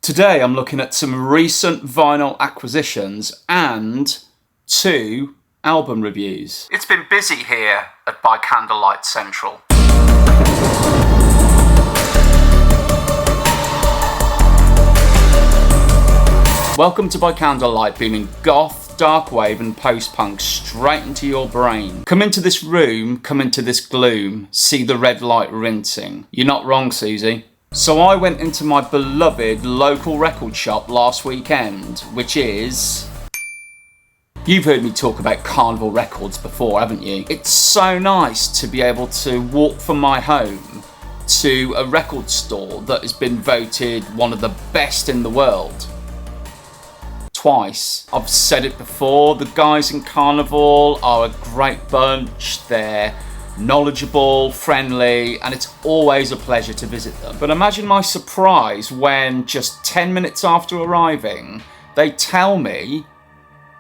Today I'm looking at some recent vinyl acquisitions and 2 album reviews. It's been busy here at By Candlelight Central. Welcome to By Candlelight, beaming goth, dark wave and post-punk straight into your brain. Come into this room, come into this gloom, see the red light rinsing. You're not wrong, Susie. So I went into my beloved local record shop last weekend, which is... You've heard me talk about Carnival Records before, haven't you? It's so nice to be able to walk from my home to a record store that has been voted one of the best in the world. Twice. I've said it before, the guys in Carnival are a great bunch. They're knowledgeable, friendly, and it's always a pleasure to visit them. But imagine my surprise when just 10 minutes after arriving, they tell me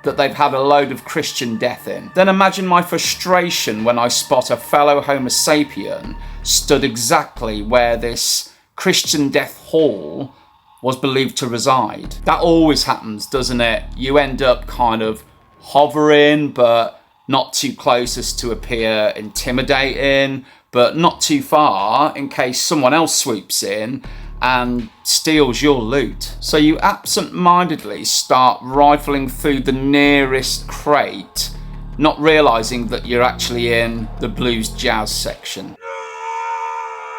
that they've had a load of Christian death in. Then imagine my frustration when I spot a fellow Homo sapien stood exactly where this Christian death hall was believed to reside. That always happens, doesn't it? You end up kind of hovering, but not too close as to appear intimidating, but not too far in case someone else swoops in and steals your loot. So you absent-mindedly start rifling through the nearest crate, not realising that you're actually in the blues jazz section.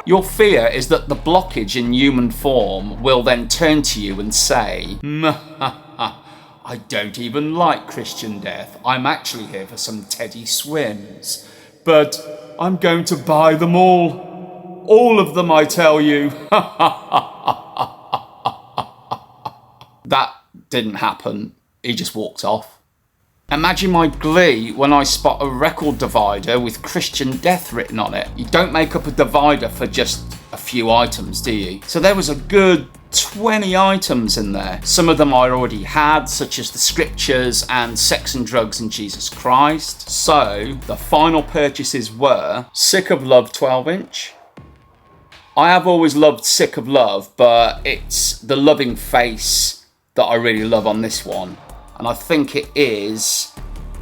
Your fear is that the blockage in human form will then turn to you and say, I don't even like Christian death. I'm actually here for some Teddy Swims. But I'm going to buy them all. All of them, I tell you. That didn't happen. He just walked off. Imagine my glee when I spot a record divider with Christian death written on it. You don't make up a divider for just a few items, do you? So there was a good 20 items in there. Some of them I already had, such as the scriptures and Sex and Drugs and Jesus Christ. So the final purchases were Sick of Love 12-inch. I have always loved Sick of Love, but it's the loving face that I really love on this one. And I think it is,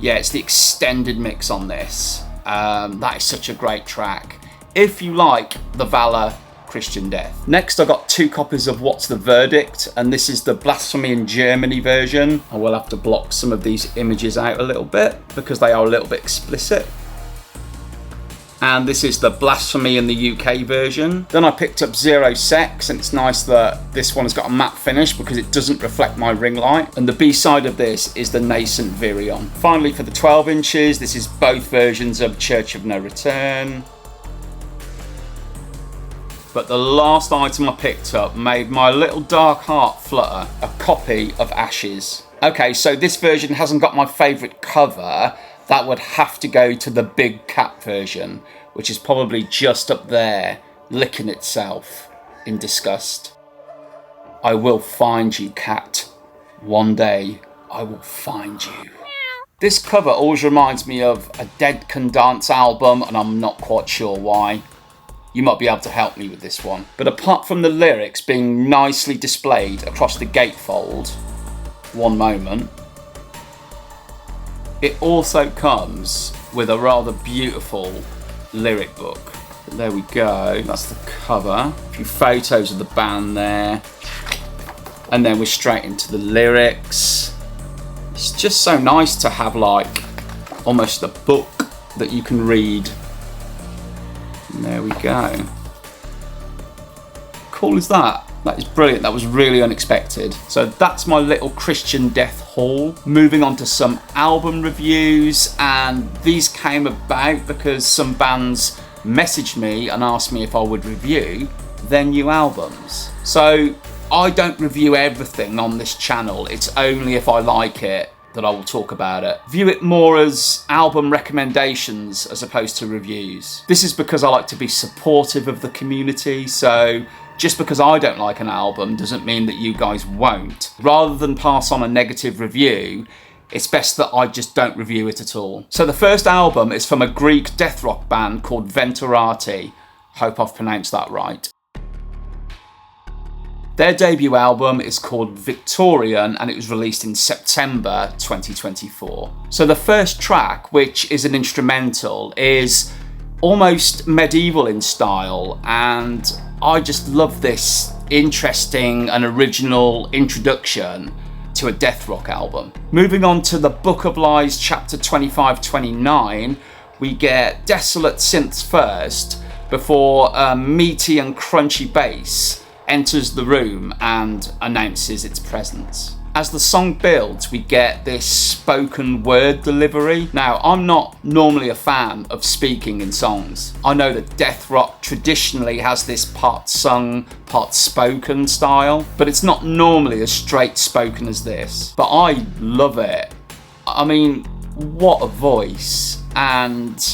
it's the extended mix on this. That is such a great track. If you like the Valor Christian Death. Next, I got 2 copies of What's the Verdict, and this is the Blasphemy in Germany version. I will have to block some of these images out a little bit because they are a little bit explicit. And this is the Blasphemy in the UK version. Then I picked up Zero Sex, and it's nice that this one has got a matte finish because it doesn't reflect my ring light. And the B-side of this is the Nascent Virion. Finally, for the 12 inches, this is both versions of Church of No Return. But the last item I picked up made my little dark heart flutter, a copy of Ashes. Okay, so this version hasn't got my favourite cover. That would have to go to the Big Cat version, which is probably just up there, licking itself in disgust. I will find you, cat. One day, I will find you. This cover always reminds me of a Dead Can Dance album, and I'm not quite sure why. You might be able to help me with this one. But apart from the lyrics being nicely displayed across the gatefold, one moment, it also comes with a rather beautiful lyric book. There we go, that's the cover. A few photos of the band there. And then we're straight into the lyrics. It's just so nice to have like almost a book that you can read. And there we go. Cool as that. That is brilliant. That was really unexpected. So that's my little Christian death haul. Moving on to some album reviews, and these came about because some bands messaged me and asked me if I would review their new albums. So I don't review everything on this channel. It's only if I like it that I will talk about it. View it more as album recommendations as opposed to reviews. This is because I like to be supportive of the community, so just because I don't like an album doesn't mean that you guys won't. Rather than pass on a negative review, it's best that I just don't review it at all. So the first album is from a Greek death rock band called Ventarati. Hope I've pronounced that right. Their debut album is called Victorian and it was released in September 2024. So the first track, which is an instrumental, is almost medieval in style, and I just love this interesting and original introduction to a death rock album. Moving on to the Book of Lies chapter 25-29, we get desolate synths first before a meaty and crunchy bass enters the room and announces its presence. As the song builds, we get this spoken word delivery. Now, I'm not normally a fan of speaking in songs. I know that death rock traditionally has this part sung, part spoken style, but it's not normally as straight spoken as this. But I love it. I mean, what a voice. And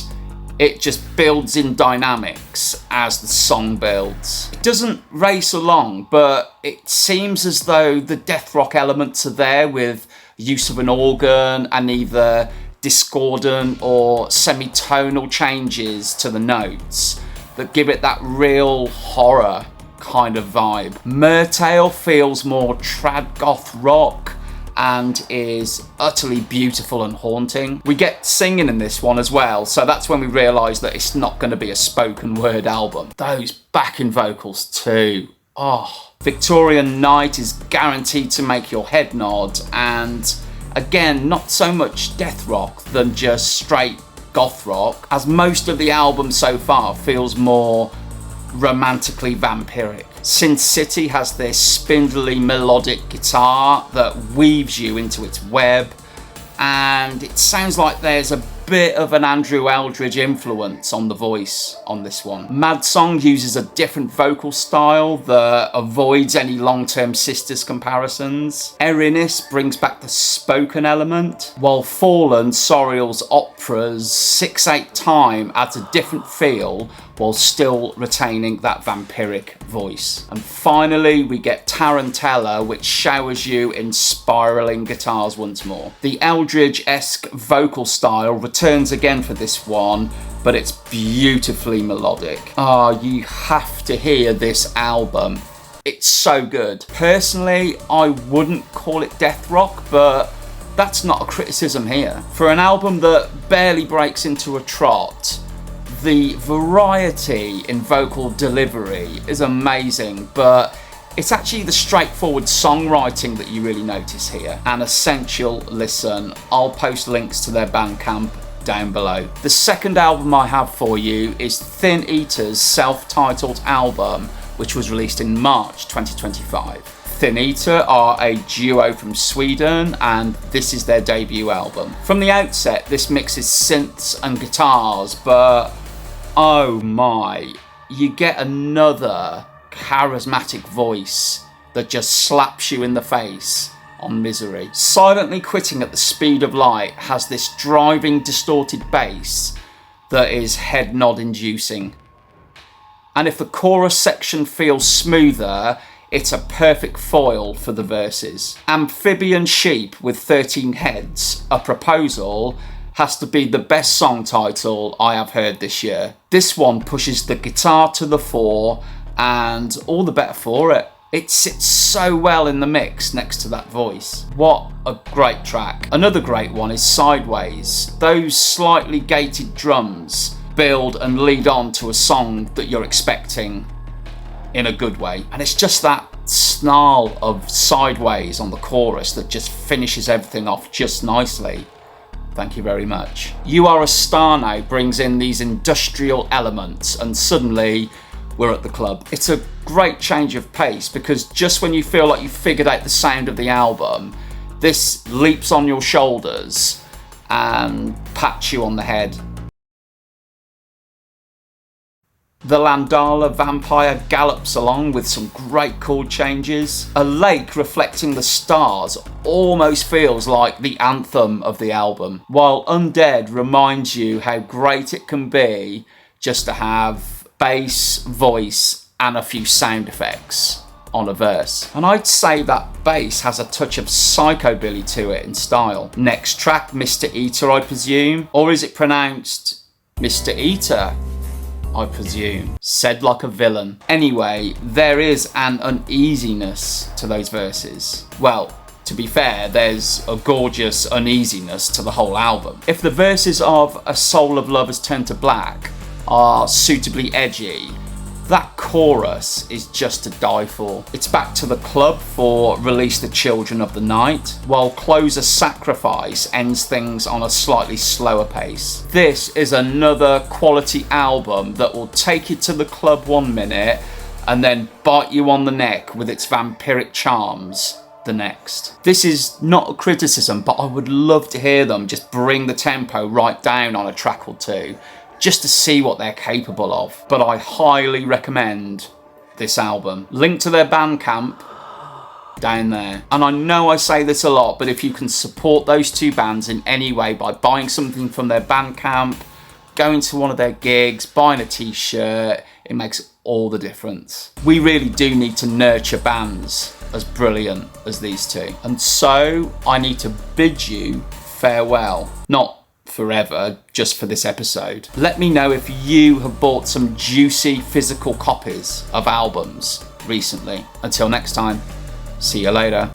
it just builds in dynamics as the song builds. It doesn't race along, but it seems as though the death rock elements are there with use of an organ and either discordant or semitonal changes to the notes that give it that real horror kind of vibe. Mertale feels more trad goth rock and is utterly beautiful and haunting. We get singing in this one as well, so that's when we realise that it's not going to be a spoken word album. Those backing vocals too. Oh, Victorian Night is guaranteed to make your head nod, and again, not so much death rock than just straight goth rock, as most of the album so far feels more romantically vampiric. Sin City has this spindly melodic guitar that weaves you into its web, and it sounds like there's a bit of an Andrew Eldridge influence on the voice on this one. Mad Song uses a different vocal style that avoids any long-term Sisters comparisons. Erinnis brings back the spoken element, while Fallen, Soriel's Opera's 6/8 time adds a different feel while still retaining that vampiric voice. And finally, we get Tarantella, which showers you in spiralling guitars once more. The Eldridge-esque vocal style returns again for this one, but it's beautifully melodic. You have to hear this album. It's so good. Personally, I wouldn't call it death rock, but that's not a criticism here. For an album that barely breaks into a trot, the variety in vocal delivery is amazing, but it's actually the straightforward songwriting that you really notice here. An essential listen. I'll post links to their Bandcamp down below. The second album I have for you is Thin Eater's self-titled album, which was released in March 2025. Thin Eater are a duo from Sweden, and this is their debut album. From the outset, this mixes synths and guitars, but oh my, you get another charismatic voice that just slaps you in the face on Misery. Silently Quitting at the Speed of Light has this driving, distorted bass that is head nod inducing. And if the chorus section feels smoother, it's a perfect foil for the verses. Amphibian Sheep with 13 Heads, A Proposal, has to be the best song title I have heard this year. This one pushes the guitar to the fore, and all the better for it. It sits so well in the mix next to that voice. What a great track. Another great one is Sideways. Those slightly gated drums build and lead on to a song that you're expecting in a good way. And it's just that snarl of Sideways on the chorus that just finishes everything off just nicely. Thank you very much. You Are a Star Now brings in these industrial elements, and suddenly we're at the club. It's a great change of pace, because just when you feel like you've figured out the sound of the album, this leaps on your shoulders and pats you on the head. The Landala Vampire gallops along with some great chord changes. A lake reflecting the stars almost feels like the anthem of the album, while Undead reminds you how great it can be just to have bass, voice, and a few sound effects on a verse. And I'd say that bass has a touch of psychobilly to it in style. Next track, Mr. Eater, I presume? Or is it pronounced Mr. Eater? I presume. Said like a villain. Anyway, there is an uneasiness to those verses. Well, to be fair, there's a gorgeous uneasiness to the whole album. If the verses of A Soul of Love Has Turned to Black are suitably edgy, that chorus is just to die for. It's back to the club for Release the Children of the Night, while Close a Sacrifice ends things on a slightly slower pace. This is another quality album that will take you to the club 1 minute and then bite you on the neck with its vampiric charms the next. This is not a criticism, but I would love to hear them just bring the tempo right down on a track or two, just to see what they're capable of. But I highly recommend this album. Link to their Bandcamp down there. And I know I say this a lot, but if you can support those two bands in any way by buying something from their Bandcamp, going to one of their gigs, buying a t-shirt, it makes all the difference. We really do need to nurture bands as brilliant as these two. And so I need to bid you farewell. Not forever, just for this episode. Let me know if you have bought some juicy physical copies of albums recently. Until next time, see you later.